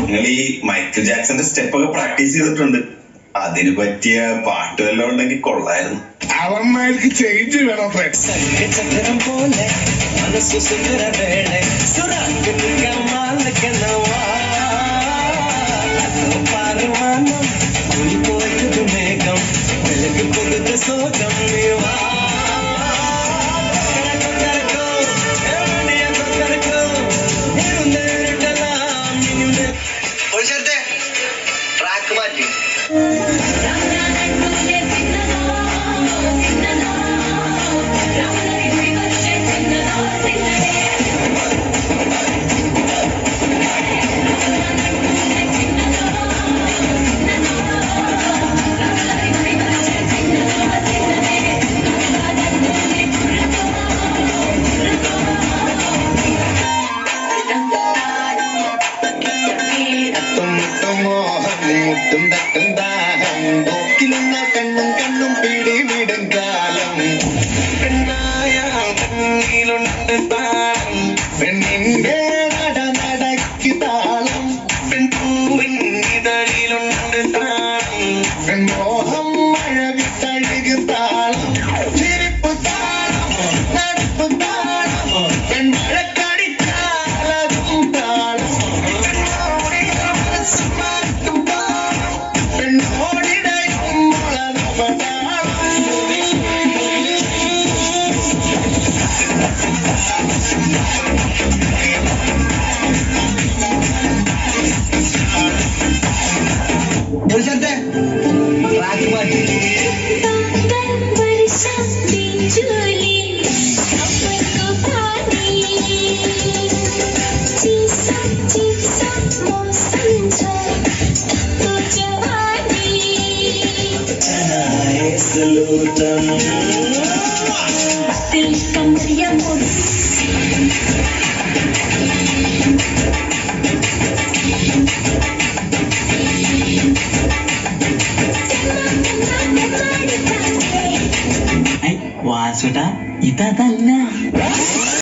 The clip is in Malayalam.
നിങ്ങൾ ഈ മൈക്കിൾ ജാക്സന്റെ സ്റ്റെപ്പൊക്കെ പ്രാക്ടീസ് ചെയ്തിട്ടുണ്ട്. അതിന് പറ്റിയ പാട്ട് വല്ലതും ഉണ്ടെങ്കിൽ കൊള്ളായിരുന്നു. അവന്മാർക്ക് ചേഞ്ച് വേണം ചക്രം പോലെ മനസ്സു സുന്ദര വേള പാറുമാനം പോയത് മേഘം വെളുക്ക് കൊടുത്ത സോകം ട്രാക്ക് മാറ്റി കണ്ണും കണ്ണും പിടിവിടും കാലം പെണ്ണായ പെണ്ണിലുണ്ട് താളം പെണ്ണിന്റെ നടക്ക് താളം പെൺപൂവിൻ ഇതളിലുണ്ട് താളം പെൺമോഹം മഴ വിട്ടഴുകു താളം ചിരിപ്പു താളം നടപ്പു താളം പെൺമഴക്കടിച്ചാലതും താളം ട്രാക്ക് മാറ്റി വാസുടാ ഇതല്ല